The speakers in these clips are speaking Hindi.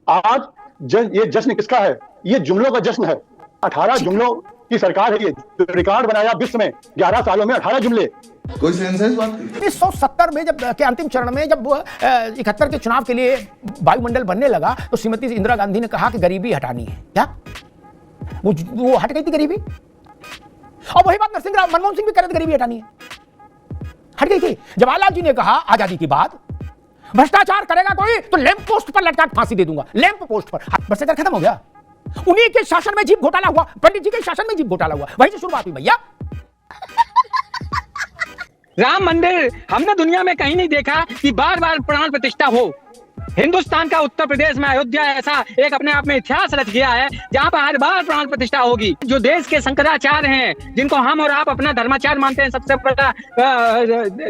आज ये जश्न किसका है? ये जुमलों का जश्न है। 18 जुमलों की सरकार है ये, जो रिकॉर्ड बनाया विश्व में 11 सालों में 18 जुमले। कोई सेंस है इस बात? 1970 में जब के अंतिम चरण में जब 71 के चुनाव के लिए वायुमंडल बनने लगा तो श्रीमती इंदिरा गांधी ने कहा कि गरीबी हटानी है। क्या वो हट गई थी गरीबी? और वही बात मनमोहन सिंह भी कर रहे थे, गरीबी हटानी है, हट गई थी। जवाहरलाल जी ने कहा आजादी के बाद भ्रष्टाचार करेगा कोई तो लैंप पोस्ट पर लटका फांसी दे दूंगा। लैंप पोस्ट पर भ्रष्टाचार खत्म हो गया। उन्हीं के शासन में जीप घोटाला हुआ, पंडित जी के शासन में जीप घोटाला हुआ, वहीं से शुरुआत हुई भैया। राम मंदिर हमने दुनिया में कहीं नहीं देखा कि बार बार प्राण प्रतिष्ठा हो। हिंदुस्तान का उत्तर प्रदेश में अयोध्या ऐसा एक अपने आप में इतिहास रच गया है जहां पर हर बार प्राण प्रतिष्ठा होगी। जो देश के शंकराचार्य हैं, जिनको हम और आप अपना धर्माचार्य मानते हैं, सबसे बड़ा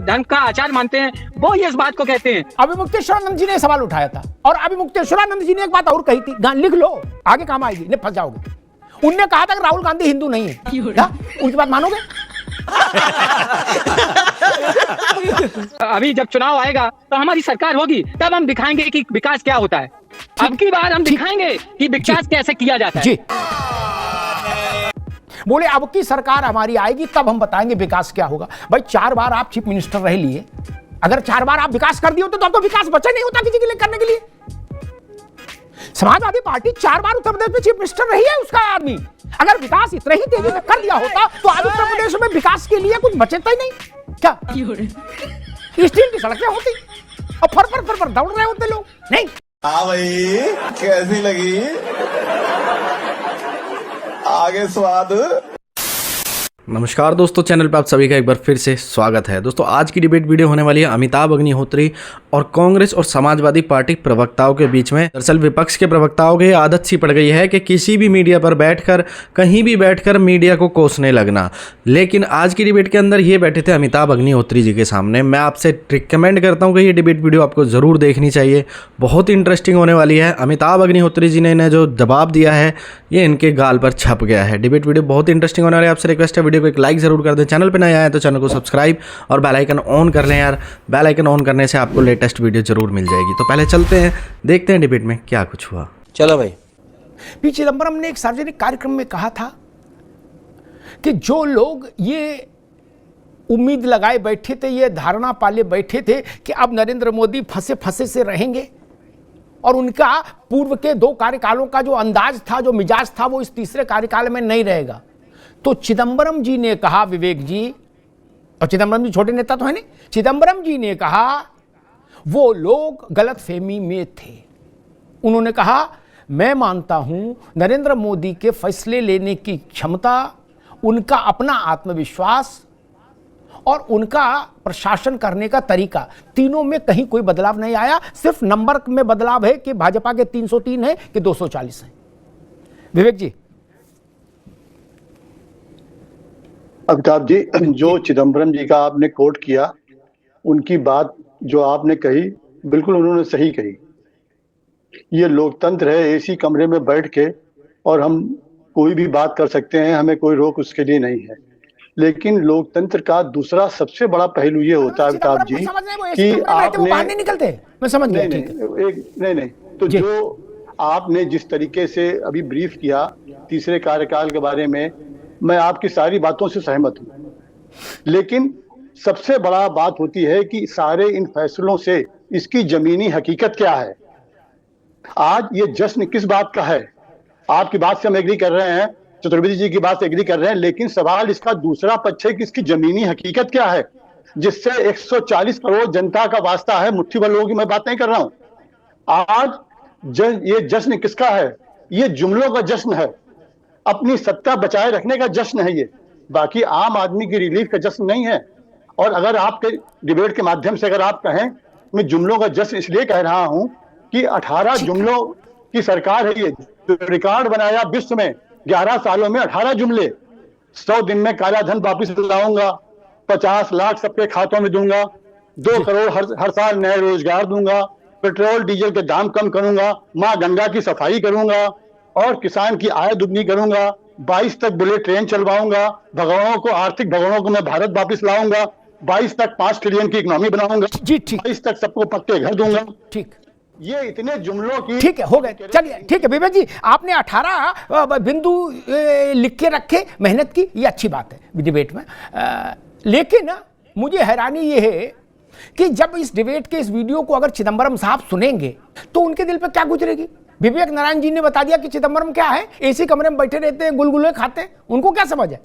धर्म का आचार्य मानते हैं, वो इस बात को कहते हैं। अभिमुक्तेश्वरानंद जी ने सवाल उठाया था और अभिमुक्तेश्वरानंद जी ने एक बात और कही थी, लिख लो आगे काम आएगी, नहीं फंस जाओगे। उनने कहा था कि राहुल गांधी हिंदू नहीं है। उनकी बात मानोगे? अभी जब चुनाव आएगा तो हमारी सरकार होगी, तब हम दिखाएंगे कि विकास क्या होता है। अब की बार हम दिखाएंगे कि विकास कैसे किया जाता है। बोले अब की सरकार हमारी आएगी तब हम बताएंगे विकास क्या होगा। भाई 4 बार आप चीफ मिनिस्टर रह लिए, अगर 4 बार आप विकास कर दिए होते तो अब तो विकास बचा नहीं होता किसी के लिए करने के लिए। समाजवादी पार्टी 4 बार उत्तर प्रदेश में चीफ मिनिस्टर रही है उसका आदमी। अगर विकास इतना ही तेजी से कर दिया होता तो आज उत्तर प्रदेश में विकास के लिए कुछ बचता ही नहीं। क्या स्टील की सड़कें होती और फर दौड़ रहे होते लोग? नहीं। हाँ भाई, कैसी लगी आगे स्वाद? नमस्कार दोस्तों, चैनल पे आप सभी का एक बार फिर से स्वागत है। दोस्तों आज की डिबेट वीडियो होने वाली है अमिताभ अग्निहोत्री और कांग्रेस और समाजवादी पार्टी प्रवक्ताओं के बीच में। दरअसल विपक्ष के प्रवक्ताओं की आदत सी पड़ गई है कि किसी भी मीडिया पर बैठकर कहीं भी बैठकर मीडिया को कोसने लगना। लेकिन आज की डिबेट के अंदर ये बैठे थे अमिताभ अग्निहोत्री जी के सामने। मैं आपसे रिकमेंड करता हूँ कि ये डिबेट वीडियो आपको ज़रूर देखनी चाहिए, बहुत इंटरेस्टिंग होने वाली है। अमिताभ अग्निहोत्री जी ने इन्हें जो जवाब दिया है ये इनके गाल पर छप गया है। डिबेट वीडियो बहुत इंटरेस्टिंग होने वाली है। आपसे रिक्वेस्ट है वीडियो को एक लाइक जरूर कर दें, चैनल पे नए आए तो चैनल को सब्सक्राइब और बेल आइकन ऑन कर लें यार। बेल आइकन ऑन करने से आपको लेटेस्ट वीडियो जरूर मिल जाएगी। तो पहले चलते हैं, देखते हैं डिबेट में क्या कुछ हुआ। चलो भाई। पी चिदंबरम ने एक सार्वजनिक कार्यक्रम में कहा था कि जो लोग ये उम्मीद लगाए बैठे थे, ये धारणा पाले बैठे थे कि अब नरेंद्र मोदी फंसे फंसे से रहेंगे और उनका पूर्व के 2 कार्यकालों का जो अंदाज था, जो मिजाज था, वो इस तीसरे कार्यकाल में नहीं रहेगा। तो चिदंबरम जी ने कहा, विवेक जी, और चिदंबरम जी छोटे नेता तो है नहीं, चिदंबरम जी ने कहा वो लोग गलतफहमी में थे। उन्होंने कहा मैं मानता हूं नरेंद्र मोदी के फैसले लेने की क्षमता, उनका अपना आत्मविश्वास और उनका प्रशासन करने का तरीका, तीनों में कहीं कोई बदलाव नहीं आया। सिर्फ नंबर में बदलाव है कि भाजपा के 303 है कि 240 है। विवेक जी। अमिताभ जी, जो चिदंबरम जी का आपने कोट किया, उनकी बात जो आपने कही बिल्कुल उन्होंने सही कही। ये लोकतंत्र है, एसी कमरे में बैठ के और हम कोई भी बात कर सकते हैं, हमें कोई रोक उसके लिए नहीं है। लेकिन लोकतंत्र का दूसरा सबसे बड़ा पहलू ये होता है अमिताभ जी कि आपने नहीं निकलते। मैं समझ गया। नहीं, तो जो आपने जिस तरीके से अभी ब्रीफ किया तीसरे कार्यकाल के बारे में, मैं आपकी सारी बातों से सहमत हूं। लेकिन सबसे बड़ा बात होती है कि सारे इन फैसलों से इसकी जमीनी हकीकत क्या है। आज ये जश्न किस बात का है? आपकी बात से हम एग्री कर रहे हैं, चतुर्वेदी जी की बात से एग्री कर रहे हैं, लेकिन सवाल इसका दूसरा पक्ष है कि इसकी जमीनी हकीकत क्या है, जिससे 140 करोड़ जनता का वास्ता है। मुट्ठी भर लोगों की मैं बात नहीं कर रहा हूं। आज ये जश्न किसका है? ये जुमलों का जश्न है, अपनी सत्ता बचाए रखने का जश्न है ये, बाकी आम आदमी की रिलीफ का जश्न नहीं है। और अगर आपके डिबेट के माध्यम से अगर आप कहें, मैं जुमलों का जश्न इसलिए कह रहा हूं कि 18 जुमलों की सरकार है ये, जो रिकॉर्ड बनाया विश्व में 11 सालों में 18 जुमले। 100 दिन में काला धन वापिस लाऊंगा, 50 लाख सबके खातों में दूंगा, 2 करोड़ हर साल नए रोजगार दूंगा, पेट्रोल डीजल के दाम कम करूंगा, माँ गंगा की सफाई करूंगा और किसान की आय दुगनी करूंगा, 22 तक बुलेट ट्रेन चलवाऊंगा, भगवानों को आर्थिक भगवानों को मैं भारत वापिस लाऊंगा, 22 तक 5 ट्रिलियन की इकोनॉमी बनाऊंगा, 22 तक सबको पक्के घर दूंगा। ठीक। ये इतने जुमलों की ठीक है, हो गए, चलिए ठीक है विवेक जी, आपने 18 बिंदु लिख के रखे, मेहनत की, ये अच्छी बात है डिबेट में। लेकिन मुझे हैरानी ये है कि जब इस डिबेट के इस वीडियो को अगर चिदम्बरम साहब सुनेंगे तो उनके दिल पर क्या गुजरेगी। विवेक नारायण जी ने बता दिया कि चिदम्बरम क्या है, एसी कमरे में बैठे रहते हैं, गुलगुले खाते हैं, उनको क्या समझ है,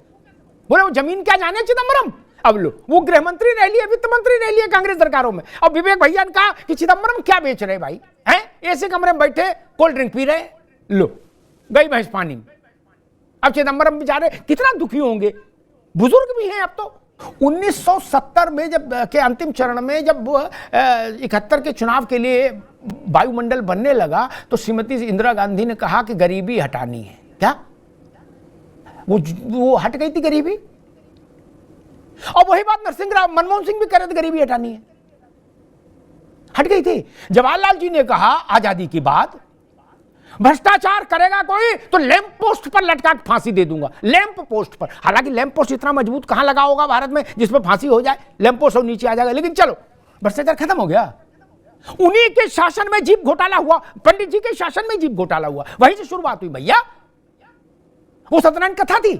बोले वो जमीन क्या जाने चिदम्बरम। अब लो, वो गृह मंत्री रह लिए, वित्त मंत्री रह लिए कांग्रेस सरकारों में। अब विवेक भैया ने कहा कि चिदम्बरम क्या बेच रहे भाई, हैं ऐसे कमरे में बैठे कोल्ड ड्रिंक पी रहे, लो गई भैंस पानी में। अब चिदम्बरम बेचारे कितना दुखी होंगे, बुजुर्ग भी हैं अब तो। 1970 में जब के अंतिम चरण में जब 71 के चुनाव के लिए वायुमंडल बनने लगा तो श्रीमती इंदिरा गांधी ने कहा कि गरीबी हटानी है। क्या वो हट गई थी गरीबी? और वही बात मनमोहन सिंह भी कह रहे थे, गरीबी हटानी है, हट गई थी। जवाहरलाल जी ने कहा आजादी की बात, भ्रष्टाचार करेगा कोई तो लैंप पोस्ट पर लटका के फांसी दे दूंगा, लैंप पोस्ट पर। हालांकि लैंप पोस्ट इतना मजबूत कहां लगा होगा भारत में जिसमें फांसी हो जाए, लैंप पोस्ट और नीचे आ जाएगा। लेकिन चलो, भ्रष्टाचार खत्म हो गया। उन्हीं के शासन में जीप घोटाला हुआ, पंडित जी के शासन में जीप घोटाला हुआ, वहीं से शुरुआत हुई भैया। वो सत्यनारायण कथा थी।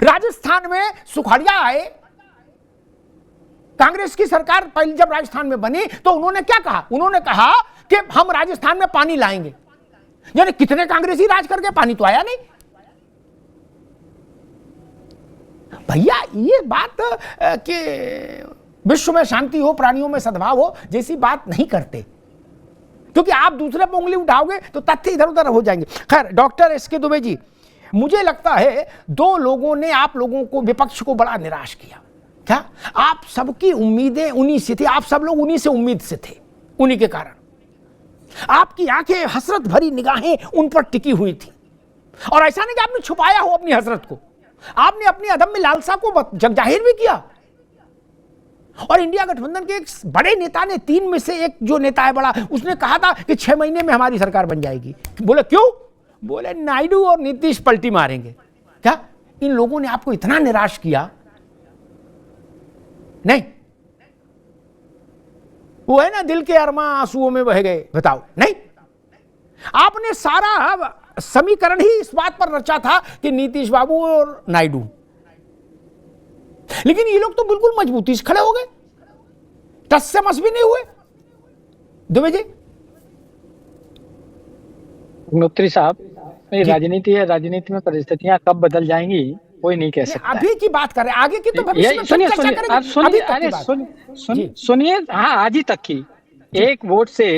राजस्थान में सुखाड़िया आए, कांग्रेस की सरकार पहले जब राजस्थान में बनी तो उन्होंने क्या कहा, उन्होंने कहा कि हम राजस्थान में पानी लाएंगे। यानी कितने कांग्रेसी राज करके पानी तो आया नहीं भैया। ये बात कि विश्व में शांति हो, प्राणियों में सद्भाव हो जैसी बात नहीं करते, क्योंकि आप दूसरे पर उंगली उठाओगे तो तथ्य इधर उधर हो जाएंगे। खैर, डॉक्टर एस के दुबे जी, मुझे लगता है दो लोगों ने आप लोगों को, विपक्ष को बड़ा निराश किया। क्या आप सबकी उम्मीदें उन्हीं से थी, आप सब लोग उन्हीं से उम्मीद से थे, उन्हीं के कारण आपकी आंखें, हसरत भरी निगाहें उन पर टिकी हुई थी। और ऐसा नहीं कि आपने छुपाया हो अपनी हसरत को, आपने अपनी अदम्य लालसा को जग जाहिर भी किया। और इंडिया गठबंधन के एक बड़े नेता ने, 3 में से एक जो नेता है बड़ा, उसने कहा था कि 6 महीने में हमारी सरकार बन जाएगी। बोले क्यों? बोले नायडू और नीतीश पलटी मारेंगे। क्या इन लोगों ने आपको इतना निराश किया? नहीं, वो है ना, दिल के अरमा आंसुओं में बह गए, बताओ। नहीं, आपने सारा समीकरण ही इस बात पर रचा था कि नीतीश बाबू और नायडू, लेकिन ये लोग तो बिल्कुल मजबूती से खड़े हो गए, टस से मस भी नहीं हुए। दुबे जी, अग्निहोत्री साहब, राजनीति है, राजनीति में परिस्थितियां कब बदल जाएंगी कोई नहीं कह सकता। अभी की बात करें, आगे की तो भविष्य में सुनिए, हाँ, आज ही तक की एक वोट से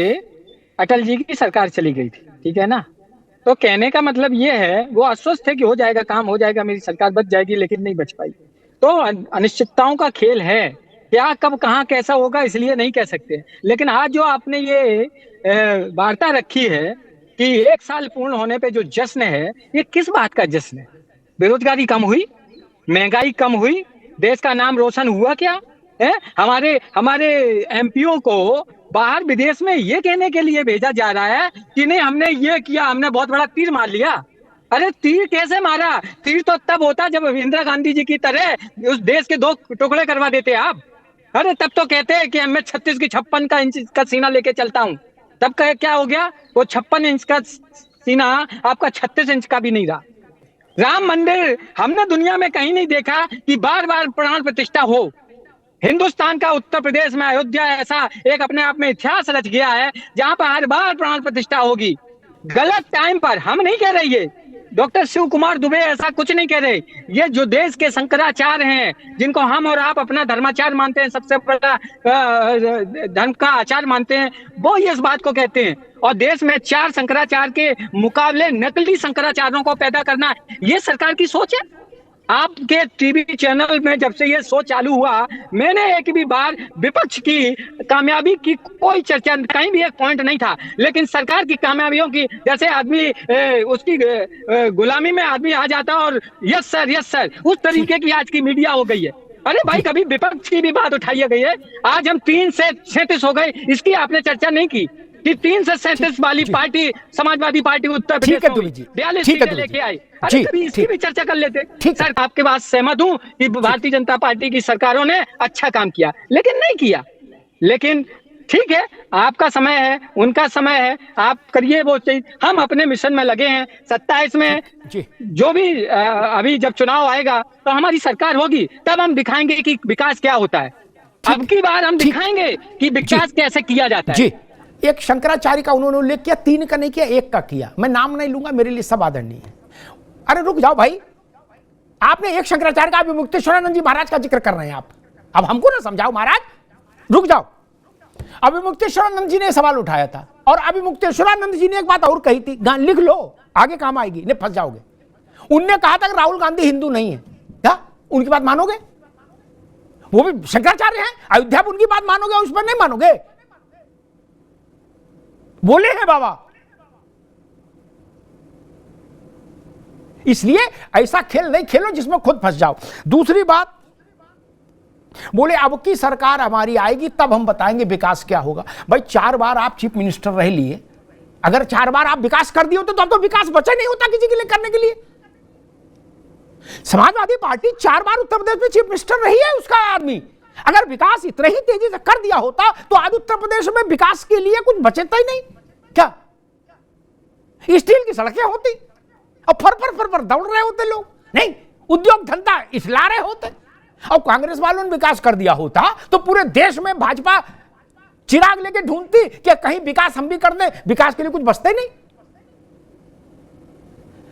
अटल जी की सरकार चली गई थी, ठीक है ना। तो कहने का मतलब ये है, वो आश्वस्त थे कि हो जाएगा, काम हो जाएगा, मेरी सरकार बच जाएगी, लेकिन नहीं बच पाई। तो अनिश्चितताओं का खेल है, क्या कब कहाँ कैसा होगा इसलिए नहीं कह सकते। लेकिन आज जो आपने ये वार्ता रखी है कि 1 साल पूर्ण होने पे जो जश्न है, ये किस बात का जश्न है? बेरोजगारी कम हुई, महंगाई कम हुई, देश का नाम रोशन हुआ क्या है? हमारे एमपीओ को बाहर विदेश में ये कहने के लिए भेजा जा रहा है कि नहीं हमने ये किया, हमने बहुत बड़ा तीर मार लिया। अरे तीर कैसे मारा? तीर तो तब होता जब इंदिरा गांधी जी की तरह उस देश के 2 टुकड़े करवा देते आप। अरे तब तो कहते हैं कि मैं 36 की 56 इंच का सीना लेके चलता हूँ। तब क्या हो गया? वो 56 इंच का सीना आपका 36 इंच का भी नहीं रहा। राम मंदिर हमने दुनिया में कहीं नहीं देखा कि बार बार प्राण प्रतिष्ठा हो। हिंदुस्तान का उत्तर प्रदेश में अयोध्या ऐसा एक अपने आप में इतिहास रच गया है जहां पर हर बार प्राण प्रतिष्ठा होगी। गलत टाइम पर, हम नहीं कह रहे ये, डॉक्टर शिव कुमार दुबे ऐसा कुछ नहीं कह रहे। ये जो देश के शंकराचार्य हैं, जिनको हम और आप अपना धर्माचार्य मानते हैं, सबसे बड़ा धर्म का आचार्य मानते हैं, वो ये इस बात को कहते हैं। और देश में 4 शंकराचार्य के मुकाबले नकली शंकराचार्यों को पैदा करना, ये सरकार की सोच है। आपके टीवी चैनल में जब से ये शो चालू हुआ, मैंने एक भी बार विपक्ष की कामयाबी की कोई चर्चा, कहीं भी एक पॉइंट नहीं था। लेकिन सरकार की कामयाबियों की, जैसे आदमी उसकी गुलामी में आदमी आ जाता और यस सर, उस तरीके की आज की मीडिया हो गई है। अरे भाई, कभी विपक्ष की भी बात उठाई गई है? आज हम 3 से 37 हो गए, इसकी आपने चर्चा नहीं की कि 3 से 37 वाली पार्टी, समाजवादी पार्टी उत्तर प्रदेश में 42 सीटें लेके आई। अरे कभी इसकी भी चर्चा कर लेते। सर, आपके बात सहमत हूं कि भारतीय जनता पार्टी की सरकारों ने अच्छा काम किया, लेकिन नहीं किया। लेकिन ठीक है, आपका समय है, उनका समय है, आप करिए वो चीज। हम अपने मिशन में लगे हैं। 27 में जी। जो भी अभी जब चुनाव आएगा तो हमारी सरकार होगी, तब हम दिखाएंगे कि विकास क्या होता है। अब की बार हम दिखाएंगे कि विकास कैसे किया जाता है। जी, एक शंकराचार्य का उन्होंने उल्लेख किया, 3 का नहीं किया, 1 का किया। मैं नाम नहीं लूंगा, मेरे लिए सब आदरणीय है। अरे रुक जाओ भाई, आपने एक शंकराचार्य का, अभिमुक्तेश्वरानंद जी महाराज का जिक्र कर रहे हैं आप। अब हमको ना समझाओ महाराज, रुक जाओ। अभिमुक्तेश्वरानंद जी ने सवाल उठाया था, और अभिमुक्तेश्वरानंद जी ने एक बात और कही थी, लिख लो, आगे काम आएगी, नहीं फंस जाओगे। उनने कहा था कि राहुल गांधी हिंदू नहीं है। क्या उनकी बात मानोगे? वो भी शंकराचार्य हैं, अयोध्या में उनकी बात मानोगे, उस पर नहीं मानोगे? बोले हैं बाबा। इसलिए ऐसा खेल नहीं खेलो जिसमें खुद फंस जाओ। दूसरी बात, बोले अब की सरकार हमारी आएगी तब हम बताएंगे विकास क्या होगा। भाई 4 बार आप चीफ मिनिस्टर रह लिए, अगर 4 बार आप विकास कर दिए होते तो अब तो विकास बचा नहीं होता किसी के लिए करने के लिए। समाजवादी पार्टी 4 बार उत्तर प्रदेश में चीफ मिनिस्टर रही है, उसका आदमी अगर विकास इतने ही तेजी से कर दिया होता तो आज उत्तर प्रदेश में विकास के लिए कुछ बचता ही नहीं। क्या स्टील की सड़कें होती और फर दौड़ रहे होते लोग? नहीं, उद्योग धंधा इसला रहे होते। और कांग्रेस वालों ने विकास कर दिया होता तो पूरे देश में भाजपा चिराग लेके ढूंढती कि कहीं विकास हम भी कर दें। विकास के लिए कुछ बचता ही नहीं।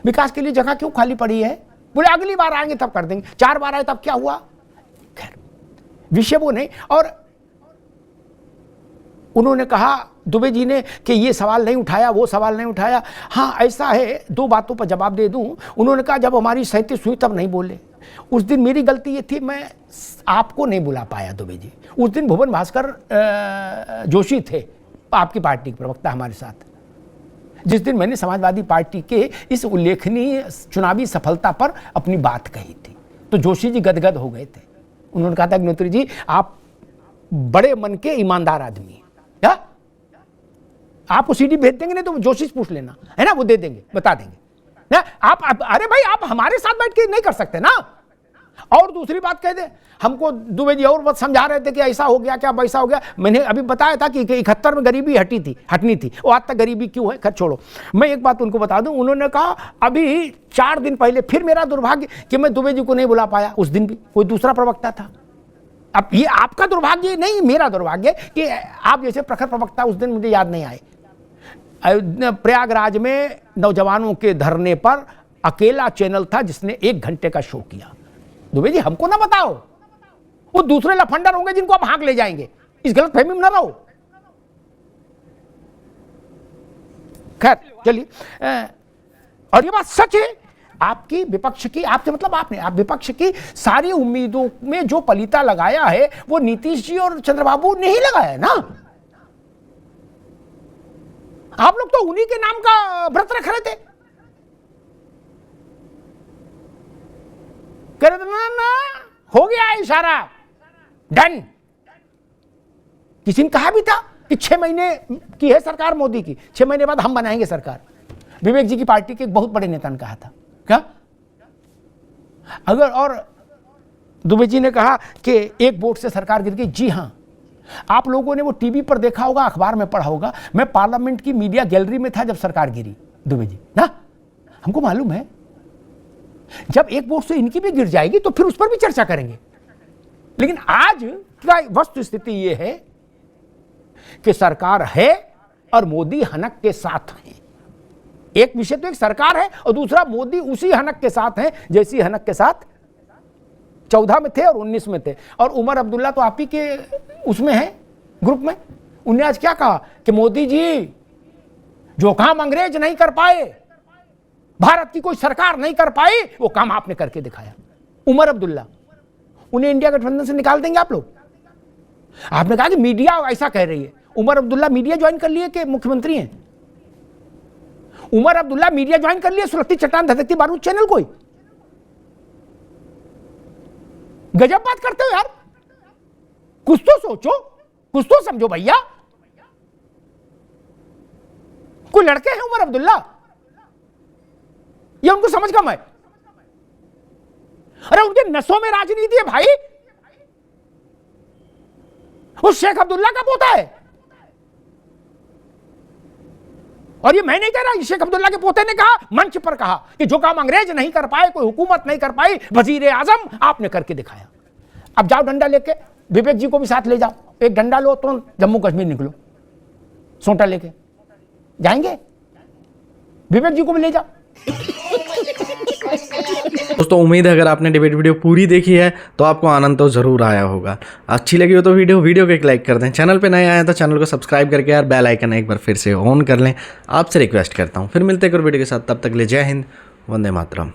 विकास के लिए जगह क्यों खाली पड़ी है? बोले अगली बार आएंगे तब कर देंगे। 4 बार आए तब क्या हुआ? खैर, विषय वो नहीं। और उन्होंने कहा दुबे जी ने कि ये सवाल नहीं उठाया, वो सवाल नहीं उठाया। हाँ ऐसा है, 2 बातों पर जवाब दे दूं। उन्होंने कहा जब हमारी 37 हुई तब नहीं बोले। उस दिन मेरी गलती ये थी, मैं आपको नहीं बुला पाया दुबे जी। उस दिन भुवन भास्कर जोशी थे, आपकी पार्टी के प्रवक्ता हमारे साथ। जिस दिन मैंने समाजवादी पार्टी के इस उल्लेखनीय चुनावी सफलता पर अपनी बात कही थी, तो जोशी जी गदगद हो गए थे। उन्होंने कहा था अग्निहोत्री जी आप बड़े मन के ईमानदार आदमी हैं, क्या आपको सीडी भेज देंगे, नहीं तो जोशी से पूछ लेना, है ना, वो दे देंगे, बता देंगे ना। आप अरे भाई आप हमारे साथ बैठ के नहीं कर सकते ना। और दूसरी बात कह दे, हमको दुबे जी और बात समझा रहे थे कि ऐसा हो गया क्या वैसा हो गया। मैंने अभी बताया था कि 71 में गरीबी हटनी थी, वो आज तक गरीबी क्यों है, खैर छोड़ो। मैं एक बात उनको बता दूं, उन्होंने कहा अभी 4 दिन पहले फिर मेरा दुर्भाग्य कि मैं दुबे जी को नहीं बुला पाया। उस दिन भी कोई दूसरा प्रवक्ता था। अब ये आपका दुर्भाग्य नहीं, मेरा दुर्भाग्य कि आप जैसे प्रखर प्रवक्ता उस दिन मुझे याद नहीं आए। प्रयागराज में नौजवानों के धरने पर अकेला चैनल था जिसने 1 घंटे का शो किया। दुबे जी हमको ना बताओ, वो दूसरे लफंडर होंगे जिनको आप हाँक ले जाएंगे, इस गलतफहमी में ना रहो। खैर चलिए, और ये बात सच है, आपकी विपक्ष की, आपसे मतलब आप विपक्ष की सारी उम्मीदों में जो पलीता लगाया है वो नीतीश जी और चंद्रबाबू ने ही लगाया है ना। आप लोग तो उन्हीं के नाम का व्रत रख रहे थे। कर देना, हो गया इशारा, डन। किसी ने कहा भी था कि 6 महीने की है सरकार मोदी की, 6 महीने बाद हम बनाएंगे सरकार। विवेक जी की पार्टी के एक बहुत बड़े नेता ने कहा था। क्या अगर, और दुबे जी ने कहा कि 1 वोट से सरकार गिर गई। जी हां, आप लोगों ने वो टीवी पर देखा होगा, अखबार में पढ़ा होगा। मैं पार्लियामेंट की मीडिया गैलरी में था जब सरकार गिरी, दुबे जी ना, हमको मालूम है जब 1 वोट से इनकी भी गिर जाएगी तो फिर उस पर भी चर्चा करेंगे। लेकिन आज वस्तु स्थिति यह है कि सरकार है और मोदी हनक के साथ है। एक विषय तो एक सरकार है और दूसरा मोदी उसी हनक के साथ है जैसी हनक के साथ 14 में थे और 19 में थे। और उमर अब्दुल्ला तो आप ही के उसमें है, ग्रुप में। उन्हें आज क्या कहा कि मोदी जी जो काम अंग्रेज नहीं कर पाए, भारत की कोई सरकार नहीं कर पाई, वो काम आपने करके दिखाया। उमर अब्दुल्ला, उन्हें इंडिया गठबंधन से निकाल देंगे आप लोग। आपने कहा कि मीडिया ऐसा कह रही है। उमर अब्दुल्ला मीडिया ज्वाइन कर लिए कि मुख्यमंत्री हैं? उमर अब्दुल्ला मीडिया ज्वाइन कर लिए, सुलगती चट्टान धधकती बारूद चैनल। कोई गजब बात करते हो यार, कुछ तो सोचो, कुछ तो समझो भैया। कोई लड़के हैं उमर अब्दुल्ला, ये उनको समझ कम है? अरे उनके नसों में राजनीति है भाई। वो शेख अब्दुल्ला का पोता है, और ये मैं नहीं कह रहा, शेख अब्दुल्ला के पोते ने कहा, मंच पर कहा कि जो काम अंग्रेज नहीं कर पाए, कोई हुकूमत नहीं कर पाई, वजीर आजम आपने करके दिखाया। अब जाओ डंडा लेके, विवेक जी को भी साथ ले जाओ, एक डंडा लो, तुरंत जम्मू कश्मीर निकलो, सोटा लेके जाएंगे, विवेक जी को भी ले जाओ। दोस्तों उम्मीद है अगर आपने डिबेट वीडियो पूरी देखी है तो आपको आनंद तो जरूर आया होगा। अच्छी लगी हो तो वीडियो को एक लाइक कर दें, चैनल पे नए आए तो चैनल को सब्सक्राइब करके यार बेल आइकन एक बार फिर से ऑन कर लें, आपसे रिक्वेस्ट करता हूँ। फिर मिलते हैं एक और वीडियो के साथ, तब तक ले जय हिंद, वंदे मातरम।